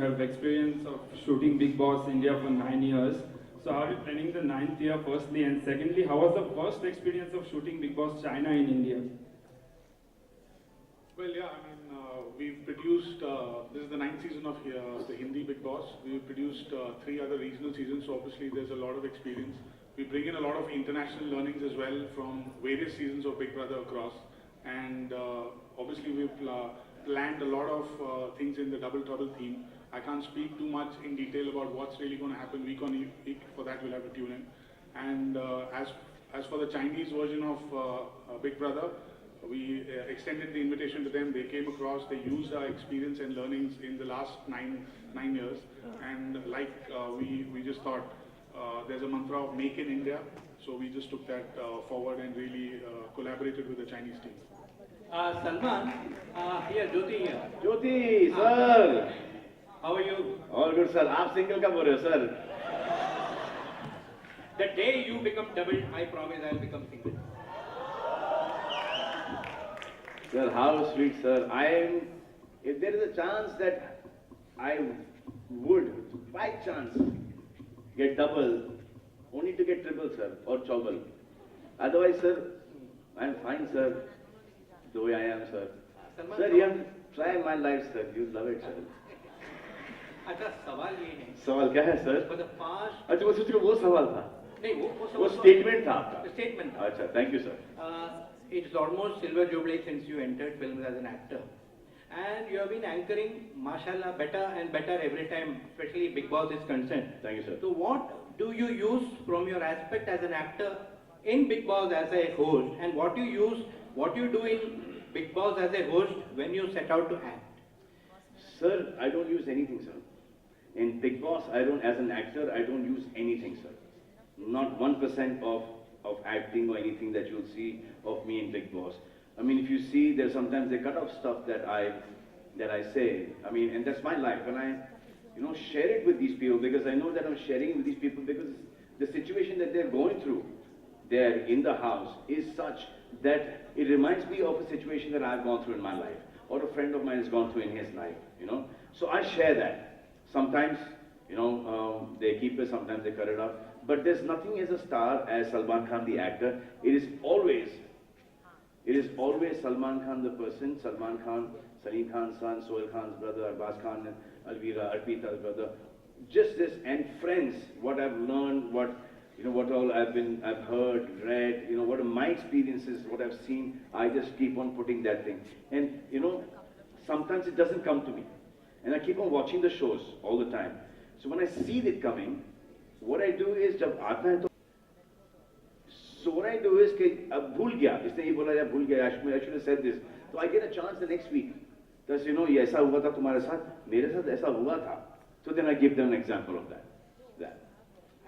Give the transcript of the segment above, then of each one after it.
have experience of shooting Big Boss India for 9 years. So how are you planning the ninth year, firstly? And secondly, how was the first experience of shooting Big Boss China in India? Well, yeah, we've produced, this is the ninth season of the Hindi Big Boss. We've produced three other regional seasons, so obviously there's a lot of experience. We bring in a lot of international learnings as well from various seasons of Big Brother across. And obviously we've planned a lot of things in the Double Trouble theme. I can't speak too much in detail about what's really going to happen week on week. For that, we'll have to tune in. And as for the Chinese version of Big Brother, we extended the invitation to them. They came across, they used our experience and learnings in the last nine years. And like we just thought, there's a mantra of Make in India. So we just took that forward and really collaborated with the Chinese team. Salman, here, Jyoti here. Jyoti, sir. How are you? All good, sir. आप single कब हो रहे हो, sir? The day you become double, I promise I'll become single. Sir, how sweet, sir. If there is a chance that I would, by chance, get double, only to get triple, sir, or chobal. Otherwise, sir, I'm fine, sir, the way I am, sir. Salman, Sir, you have to try my life, sir. You love it, sir. अच्छा सवाल ये है सवाल क्या है, sir? For the past अच्छा, वो सोचिए वो सवाल था. नहीं वो statement था आपका. Statement था. अच्छा, thank you, sir. It's almost silver jubilee since you entered films as an actor, and you have been anchoring, mashallah, better and better every time, especially Big Boss is concerned. Thank you, sir. So what do you use from your aspect as an actor in Big Boss as a host, and what you do in Big Boss as a host when you set out to act? Sir, I don't use anything, sir. In Big Boss, as an actor, I don't use anything, sir. Not 1% of acting or anything that you'll see of me in Big Boss. I mean, if you see, there's sometimes they cut off stuff that I say. I mean, and that's my life. And I, share it with these people because I know that I'm sharing it with these people because the situation that they're going through there in the house is such that it reminds me of a situation that I've gone through in my life or a friend of mine has gone through in his life, So I share that. Sometimes, they keep it, sometimes they cut it out. But there's nothing as a star as Salman Khan, the actor. It is always Salman Khan, the person, Salman Khan, Salim Khan's son, Sohail Khan's brother, Abbas Khan, and Alvira, Arpita's brother. Just this, and friends, what I've learned, what all I've heard, read, what are my experiences, what I've seen, I just keep on putting that thing. And, sometimes it doesn't come to me. And I keep on watching the shows all the time. So when I see it coming, what I do is, जब आता है तो, so what I do is कि अब भूल गया, इसने ये बोला या भूल गया, I should have said this. So I get a chance the next week. That ये ऐसा हुआ था तुम्हारे साथ, मेरे साथ ऐसा हुआ था. So then I give them an example of that.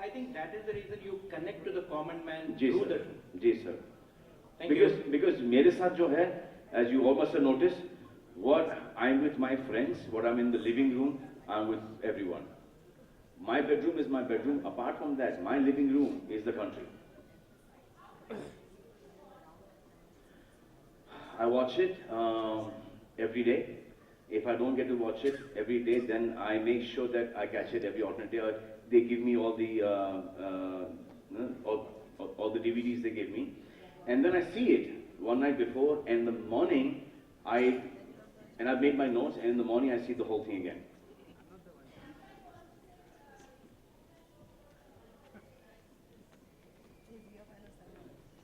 I think that is the reason you connect to the common man ji through sir. the. Ji sir. Thank you. Because मेरे साथ जो है, as you all must have noticed, what I'm with my friends, what I'm in the living room, I'm with everyone. My bedroom is my bedroom. Apart from that, my living room is the country. I watch it every day. If I don't get to watch it every day, then I make sure that I catch it every alternate day. They give me all the DVDs they give me, and then I see it one night before. And in the morning, I've made my notes, and in the morning I see the whole thing again.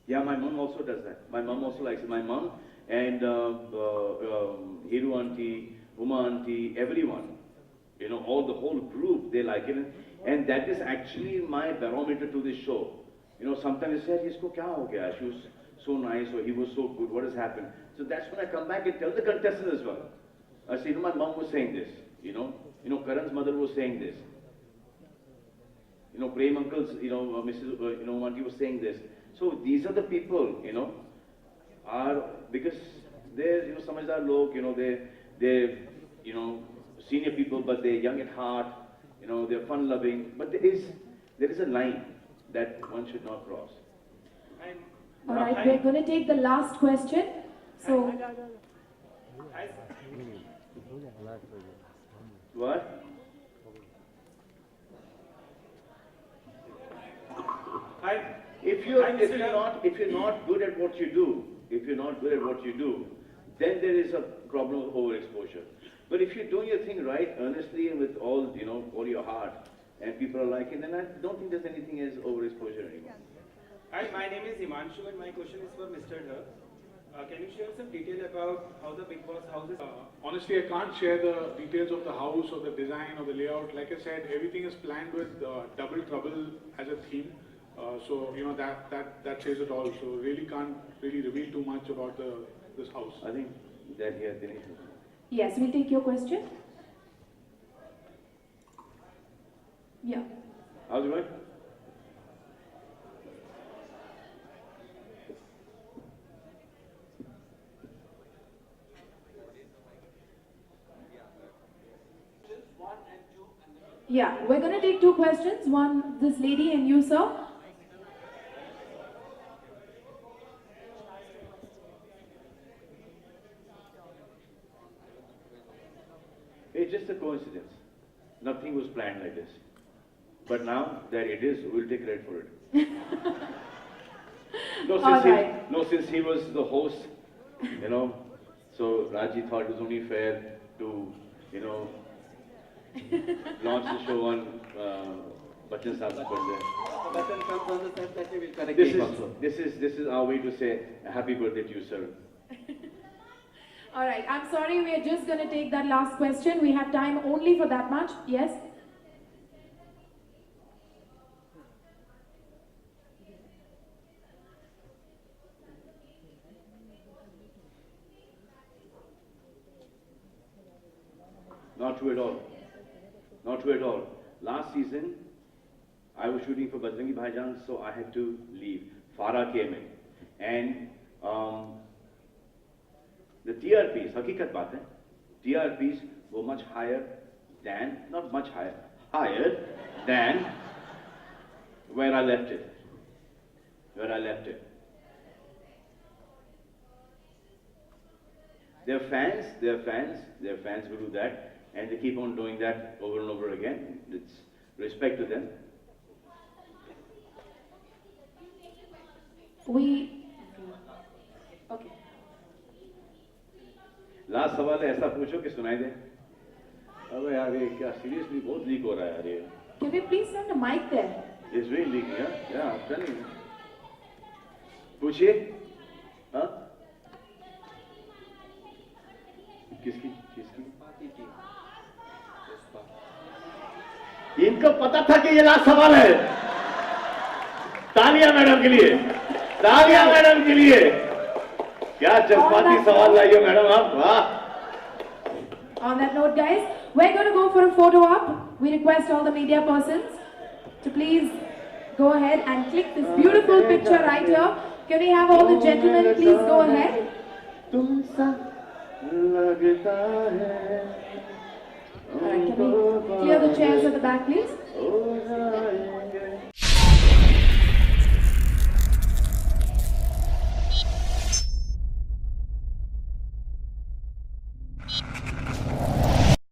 Yeah, my mom also does that. My mom also likes it. My mom and Hiru auntie, Uma auntie, everyone, all the whole group, they like it. And that is actually my barometer to this show. Sometimes they say, "Isko kya ho gaya? She was so nice, or he was so good. What has happened?" So that's when I come back and tell the contestants as well. I say, my mom was saying this. Karan's mother was saying this. Prem uncle's, Mrs. Auntie was saying this. So these are the people, are because they're, samajhdar log, they're, senior people, but they're young at heart, they're fun-loving. But there is a line that one should not cross. All right, we're going to take the last question. So, What? If you're not good at what you do, then there is a problem of overexposure. But if you're doing your thing right, earnestly and with all all your heart, and people are liking, then I don't think there's anything as overexposure anymore. Hi, my name is Himanshu and my question is for Mr. Dhar. Can you share some detail about how the Bigg Boss house is? Honestly, I can't share the details of the house or the design or the layout. Like I said, everything is planned with Double Trouble as a theme. So that says it all. So really can't really reveal too much about this house. I think that here, Dinesh. Yes, we'll take your question. Yeah. How's it going? Yeah, we're going to take two questions. One, this lady and you, sir. It's just a coincidence. Nothing was planned like this. But now that it is, we'll take credit for it. Since he was the host, so Raji thought it was only fair to, launch the show on Bachchan Saab's birthday. Bachchan comes on the set that we will correct it also. This is our way to say happy birthday to you, sir. All right, I'm sorry, we are just going to take that last question. We have time only for that much. Yes? Not true at all. Not true at all. Last season, I was shooting for Bajrangi Bhaijaan, so I had to leave. Farah came in. And the TRPs, hakikat baat hai, TRPs were much higher than, not much higher, higher than where I left it. Where I left it. Their fans who do that, and they keep on doing that over and over again. It's respect to them. Okay. Last सवाल है ऐसा पूछो कि सुनाई दे। अबे यार ये क्या सीरियसली बहुत लीक हो रहा है यार ये। Can we please send a mic there? It's really leaking, yeah? Yeah, I'm telling you. पूछिए, हाँ? किसकी? इनको पता था कि ये लास्ट सवाल है। तालियां मैडम के लिए, तालियां मैडम के लिए। क्या जज्बाती सवाल लाई हो मैडम आप, वाह। On that note, guys, we're going to go for a photo op. We request all the media persons to please go ahead and click this beautiful picture right here. Can we have all the gentlemen please go ahead? Alright, can we clear the chairs at the back, please?